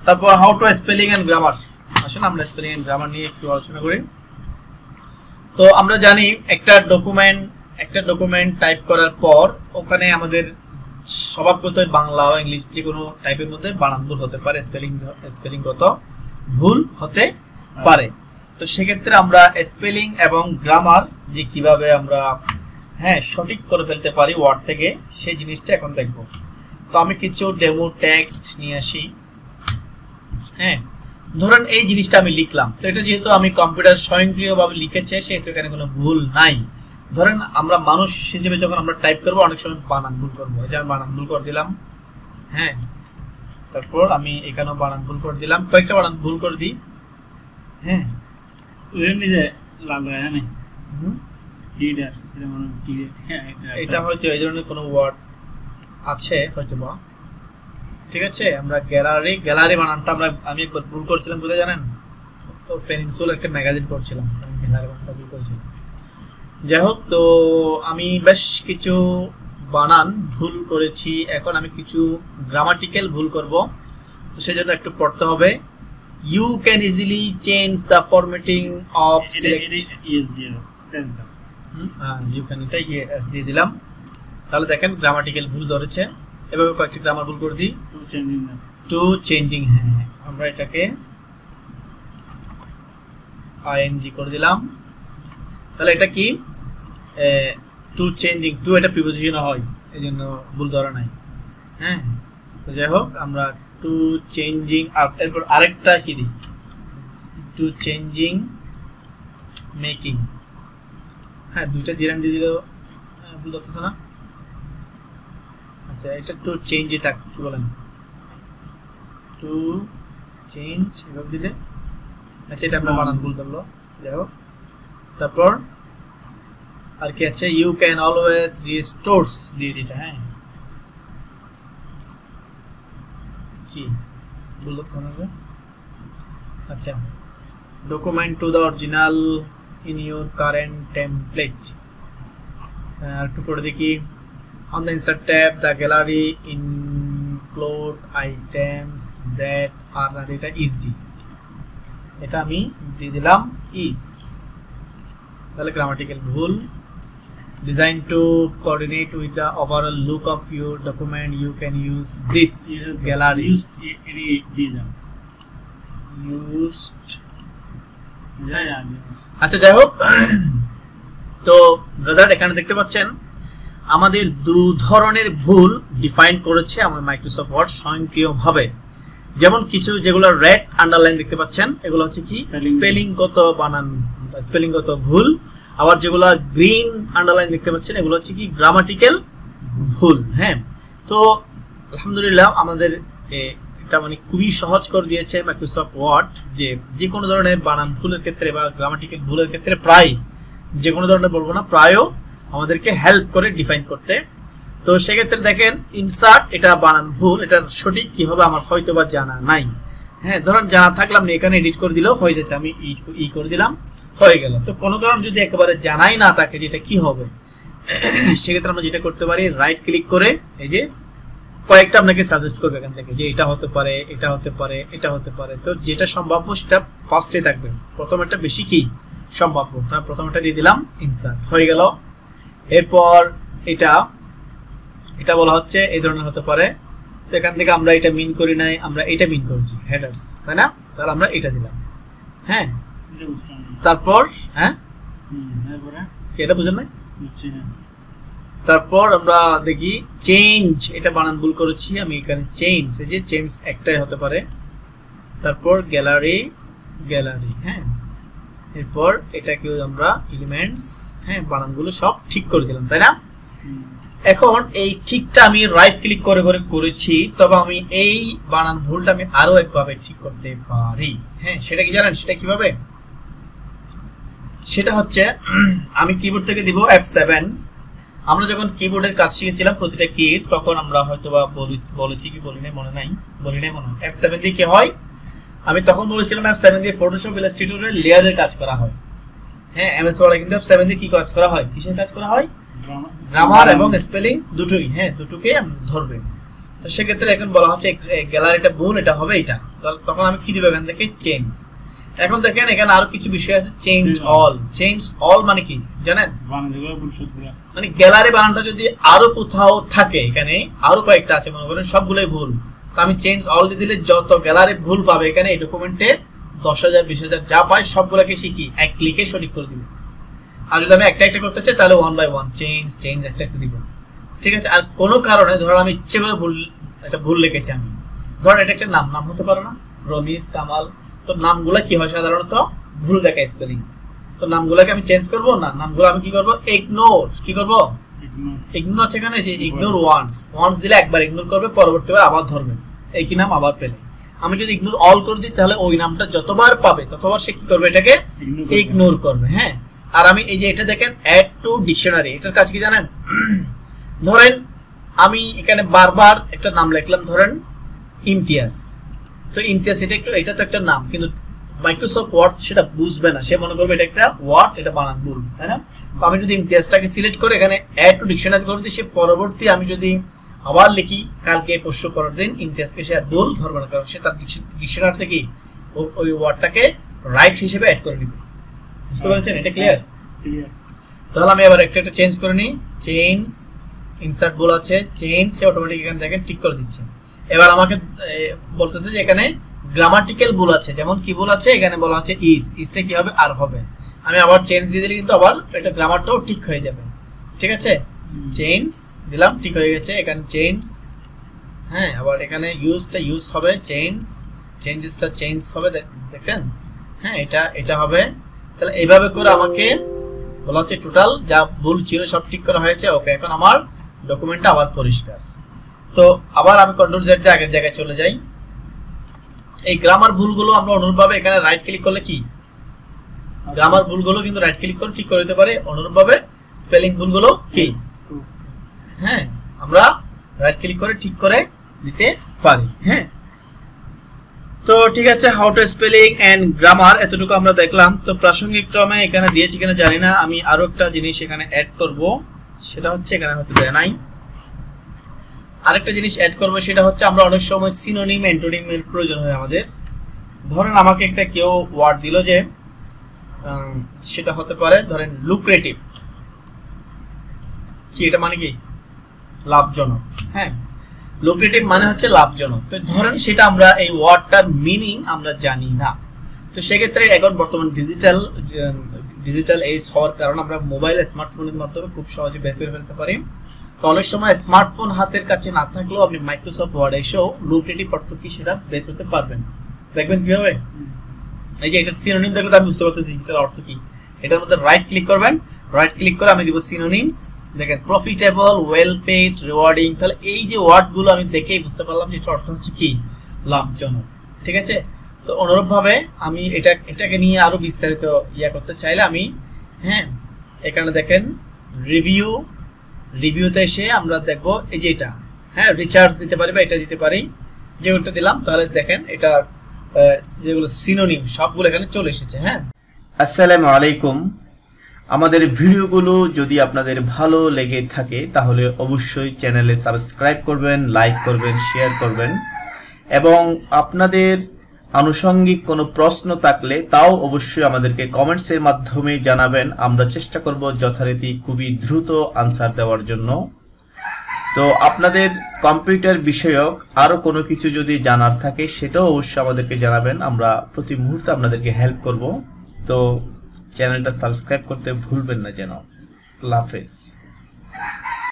তারপর how to spelling and grammar. আসুন আমরা স্পেলিং এন্ড গ্রামার নিয়ে একটু আলোচনা করি। তো আমরা জানি একটা ডকুমেন্ট টাইপ করার পর ওখানে আমাদের স্বভাবগত বাংলা ও ইংলিশ যে কোনো টাইপের মধ্যে বানান ভুল হতে পারে, স্পেলিংগত ভুল হতে পারে। তো সেক্ষেত্রে আমরা স্পেলিং এবং গ্রামার যে কিভাবে আমরা সঠিক করে ফেলতে পারি ওয়ার্ড থেকে, সেই জিনিসটা এখন দেখব। তো আমি কিছু ডেমো টেক্সট নিয়ে আসি। ধরেন এই জিনিসটা আমি লিখলাম, তো এটা যেহেতু আমি কম্পিউটার স্বয়ংক্রিয়ভাবে লিখেছে সেহেতু এখানে কোনো ভুল নাই। ধরেন আমরা মানুষ হিসেবে যখন আমরা টাইপ করবো অনেক সময় বানান ভুল করবো, এই যে আমি বানান ভুল করে দিলাম। তারপর আমি এখানেও বানান ভুল করে দিলাম, কয়েকটা বানান ভুল করে দিই। এটা হয়তো এই ধরনের কোনো ওয়ার্ড আছে হয়তো বা, ঠিক আছে। আমরা গ্যালারি বানানটা আমি একবার ভুল করছিলাম, বুঝতে জানেন, পেনিনসুলা একটা ম্যাগাজিন করছিলাম, গ্যালারি বানানটা ভুল করেছিলাম। যাই হোক, তো আমি বেশ কিছু বানান ভুল করেছি, এখন আমি কিছু গ্রামাটিক্যাল ভুল করব। তো সেজন্য একটু পড়তে হবে। You can easily change the formatting of you can, এটা এস দিয়ে দিলাম। তাহলে দেখেন গ্রামাটিক্যাল ভুল ধরেছে। এভাবে কয়েকটি গ্রামার ভুল করে দিই। টু চেঞ্জিং, আমরা এটাকে আইএনজি করে দিলাম। তাহলে এটা কি টু চেঞ্জিং, টু এটা প্রিপোজিশন হয়, এই জন্য ভুল ধরা নাই। তো যাই হোক, আমরা টু চেঞ্জিং, এরপর আরেকটা কি দিই, টু চেঞ্জিং মেকিং। দুইটা জিরান দিয়ে দিলেও ভুল ধরতেছে না। আচ্ছা, এটা টু চেঞ্জই থাক, কি বলেন, টু চেঞ্জ এভাবে দিলে। আচ্ছা, এটা আমরা বানান ভুল ধরলো, যাই হোক। তারপর আর কি আছে, ইউ ক্যান অলওয়েজ রিস্টোরস দিয়ে দিটা। কি ভুল ধরছে না? আচ্ছা, document to the original in your current template. আর একটু পড়ে দেখি, on the insert tab the gallery include items that are not, এটা is the, এটা আমি দিয়ে দিলাম is। তাহলে গ্রামাটিক্যাল ভুল। Designed to coordinate with the overall look of your document, you can use this gallery used। আচ্ছা, যাই হোক, তো ব্রাদার এখানে দেখতে পাচ্ছেন আমাদের দু ধরনের ভুল ডিফাইন করেছে আমার মাইক্রোসফট ওয়ার্ড স্বয়ংক্রিয়ভাবে। যেমন কিছু যেগুলো রেড আন্ডারলাইন দেখতে পাচ্ছেন, এগুলো হচ্ছে কি স্পেলিংগত বানান, স্পেলিংগত ভুল। আবার যেগুলো গ্রিন আন্ডারলাইন দেখতে পাচ্ছেন, এগুলো হচ্ছে কি গ্রামাটিক্যাল ভুল। তো আলহামদুলিল্লাহ আমাদের এটা মানে খুবই সহজ করে দিয়েছে মাইক্রোসফট ওয়ার্ড, যে কোনো ধরনের বানান ভুলের ক্ষেত্রে বা গ্রামাটিক্যাল ভুলের ক্ষেত্রে প্রায়, যে কোনো ধরনের বলবো না, প্রায়ও আমাদেরকে হেল্প করে ডিফাইন করতে। তো সেক্ষেত্রে দেখেন ইনসার্ট, এটা বানান ভুল, এটা সঠিক কি হবে আমার হয়তো বা জানা নাই। ধরেন জানা থাকলাম না, এখানে এডিট করে দিলেও হয়ে যাচ্ছে, আমি ই করে দিলাম, হয়ে গেল। তো কোনো কারণ যদি একেবারে জানাই না থাকে যেটা কি হবে, সেক্ষেত্রে আমরা যেটা করতে পারি, রাইট ক্লিক করে এই যে কয়েকটা আপনাকে সাজেস্ট করবে এখান থেকে, যে এটা হতে পারে, এটা হতে পারে, এটা হতে পারে। তো যেটা সম্ভাব্য সেটা ফার্স্টে থাকবে, প্রথমেরটা বেশি কি সম্ভাব্য, তার প্রথমটা দিয়ে দিলাম, ইনসার্ট হয়ে গেল। এরপর এটা বলা হচ্ছে এই ধরনের হতে পারে। তো এখান থেকে আমরা এটা মিন করি নাই, আমরা এটা মিন করছি, হেডার্স, তাই না? তাহলে আমরা এটা দিলাম। তারপর এটা বুঝেন নাই? তারপর আমরা দেখি চেঞ্জ, এটা বানান ভুল করেছি আমি, এখানে চেঞ্জ, এই যে চেঞ্জ একটাই হতে পারে। তারপর গ্যালারি, এরপর এটাকে আমরা এলিমেন্টস, বানানগুলো সব ঠিক করে দিলাম, তাই না? এখন এই ঠিকটা আমি রাইট ক্লিক করে করেছি, তবে আমি এই বানান ভুলটা আমি আরো একভাবে ঠিক করতে পারি। সেটা কি জানেন? সেটা কিভাবে? সেটা হচ্ছে আমি কিবোর্ড থেকে দিব F7। আমরা যখন কিবোর্ডের কাজ শিখেছিলাম প্রতিটা কির, তখন আমরা হয়তো বা বলেছি কি বলি নাই, মনে নাই, F7 দিয়ে কি হয়, আমি তখন বলেছিলাম F7 দিয়ে ফটোশপ ইলাস্ট্রেটরের লেয়ারের কাজ করা হয়। এমএস ওয়ার্ডে কিন্তু F7 দিয়ে কি কাজ করা হয়, কিসের কাজ করা হয়? গ্রামার এবং স্পেলিং দুটোই, দুটোকে ধরবে। তো সেক্ষেত্রে এখন বলা হচ্ছে গ্যালারিটা ভুল, এটা হবে এটা, তখন আমি কি দিব এখান থেকে চেঞ্জ। এখন দেখেন এখানে আরো কিছু বিষয় আছে, চেঞ্জ অল। চেঞ্জ অল মানে কি জানেন, মানে গ্যালারি বানানটা যদি আরো কোথাও থাকে, এখানে আরো কয়েকটা আছে মনে করেন সবগুলোই ভুল, তো আমি চেঞ্জ অল দিয়ে দিলে যত গ্যালারি ভুল পাবে এখানে এই ডকুমেন্টে 10,000 20,000 যা পায় সবগুলোকে শিখি এক ক্লিকে সঠিক করে দিব। আর যদি আমি একটা একটা করতে চাই তাহলে 1 বাই 1 চেঞ্জ একটা একটা দিব, ঠিক আছে। আর কোনো কারণে ধরো আমি ইচ্ছে করে ভুল লিখেছি, আমি ধরো এটা একটা নাম হতে পারে না, রমিজ, কামাল, তো নামগুলা কি হয় সাধারণত ভুল দেখায় স্পেলিং, তো নামগুলাকে আমি চেঞ্জ করব না, নামগুলো আমি কি করব ইগনোর, কি করব ইগনোর আছে এখানে যে ইগনোর ওয়ান্স দিলে একবার ইগনোর করবে, পরবর্তীবার আবার ধরবে একই নাম আবার পেলে। আমি যদি ইগনোর অল করে দিই তাহলে ওই নামটা যতবার পাবে ততবার সে কি করবে এটাকে ইগনোর করবে, হ্যাঁ। আর আমি এই যে এটা দেখেন অ্যাড টু ডিকশনারি, এটার কাজ কি জানেন, ধরেন আমি এখানে বারবার একটা নাম লিখলাম, ধরেন ইমতিয়াজ, তো ইমতিয়াজ এটা তো একটা নাম, কিন্তু মাইক্রোসফট ওয়ার্ড সেটা বুঝবে না, সে মনে করবে এটা একটা ওয়ার্ড, এটা বানান ভুল, তাই না। তো আমি যদি ইমতিয়াজটাকে সিলেক্ট করে এখানে অ্যাড টু ডিকশনারি করে দিই, সে পরবর্তী আমি যদি আবার লিখি কালকে পরশু পরের দিন ইমতিয়াজকে সে আর ভুল ধরবে না, কারণ সে তার ডিকশনারি থেকে ওই ওয়ার্ডটাকে রাইট হিসেবে অ্যাড করে নিবে। বুঝতে পারছেন, এটা ক্লিয়ার? তাহলে আমি আবার একটা চেঞ্জ করে নিই, চেঞ্জ ইনসার্ট ভুল আছে, চেঞ্জ সে অটোমেটিক এখানে দেখেন ঠিক করে দিচ্ছে। এবার আমাকে বলতেছে যে এখানে গ্রামাটিক্যাল ভুল আছে, যেমন কি ভুল আছে এখানে বলা হচ্ছে ইজটা কি হবে আর হবে, আমি আবার চেঞ্জ দিয়ে দিলে কিন্তু আবার এটা গ্রামারটাও ঠিক হয়ে যাবে, ঠিক আছে। চেঞ্জ দিলাম, ঠিক হয়ে গেছে, এখানে চেঞ্জ, হ্যাঁ, আবার এখানে ইউজ হবে, চেঞ্জেসটা চেঞ্জ হবে, দেখছেন, হ্যাঁ, এটা হবে। তাহলে এইভাবে করে আমাকে বলা হচ্ছে টোটাল যা ভুল ছিল সব ঠিক করা হয়েছে, ওকে। এখন আমার ডকুমেন্টটা আবার পরিষ্কার। তো আবার আমি কন্ট্রোল জেড দিয়ে আগের জায়গায় চলে যাই। এই গ্রামার ভুলগুলো আমরা অনুরূপভাবে এখানে রাইট ক্লিক করলে কি গ্রামার ভুলগুলো কিন্তু রাইট ক্লিক করে ঠিক করে দিতে পারে, অনুরূপভাবে স্পেলিং ভুলগুলো কি, হ্যাঁ, আমরা রাইট ক্লিক করে ঠিক করে দিতে পারি, হ্যাঁ। তো ঠিক আছে, how to spelling and grammar এতটুকু আমরা দেখলাম। তো প্রাসঙ্গিক ক্রমে এখানে দিয়েছি কিনা জানি না, আমি আরো একটা জিনিস এখানে অ্যাড করব, সেটা হচ্ছে এখানে হয়তো দেয় নাই, আরেকটা জিনিস অ্যাড করব, সেটা হচ্ছে আমরা অনেক সময় সিনোনিম অ্যান্টোনিমের প্রয়োজন হয় আমাদের। ধরেন আমাকে একটা কেউ ওয়ার্ড দিল যে সেটা হতে পারে ধরেন লুক্রেটিভ, কি এটা মানে কি লাভজনক, হ্যাঁ, লুক্রেটিভ মানে হচ্ছে লাভজনক। তো ধরেন সেটা আমরা এই ওয়ার্ডটার মিনিং আমরা জানি না, তো সেক্ষেত্রে এখন বর্তমান ডিজিটাল এজ হওয়ার কারণে আমরা মোবাইল স্মার্টফোনের মাধ্যমে খুব সহজে বের করে ফেলতে পারি। তো অনেক সময় স্মার্টফোন হাতের কাছে না থাকলেও আপনি মাইক্রোসফট ওয়ার্ড এসেও লুক্রেটিভ অর্থ কি সেটা বের করতে পারবেন। দেখবেন কিভাবে, এই যে এটা সিনোনিম দেখলে আমি বুঝতে পারতেছি এটার অর্থ কি। এটার মধ্যে রাইট ক্লিক করবেন, রাইট ক্লিক করে আমি দিব সিনোনিমস, দেখেন প্রফিটেবল, ওয়েল পেড, রিওয়ার্ডিং। তাহলে এই যে ওয়ার্ডগুলো আমি দেখেই বুঝতে পারলাম যে এটার অর্থ হচ্ছে কি লাভজনক, ঠিক আছে। তো অনুরূপভাবে আমি এটাকে নিয়ে আরো বিস্তারিত করতে চাইলে আমি, হ্যাঁ, এখানে দেখেন রিভিউতে এসে আমরা দেখবো এই যে এটা, হ্যাঁ, রিচার্জ দিতে পারি বা এটা দিতে পারি, যেগুলোটা দিলাম, তাহলে দেখেন এটা যেগুলো সিনোনিম সবগুলো এখানে চলে এসেছে, হ্যাঁ। আসসালামু আলাইকুম। আমাদের ভিডিওগুলো যদি আপনাদের ভালো লেগে থাকে তাহলে অবশ্যই চ্যানেলে সাবস্ক্রাইব করবেন, লাইক করবেন, শেয়ার করবেন, এবং আপনাদের আনুষঙ্গিক কোনো প্রশ্ন থাকলে তাও অবশ্যই আমাদেরকে কমেন্টসের মাধ্যমে জানাবেন। আমরা চেষ্টা করব যথারীতি খুবই দ্রুত আনসার দেওয়ার জন্য। তো আপনাদের কম্পিউটার বিষয়ক আরো কোনো কিছু যদি জানার থাকে সেটাও অবশ্যই আমাদেরকে জানাবেন, আমরা প্রতি মুহূর্তে আপনাদেরকে হেল্প করব। তো চ্যানেলটা সাবস্ক্রাইব করতে ভুলবেন না যেন। আল্লাহ হাফেজ।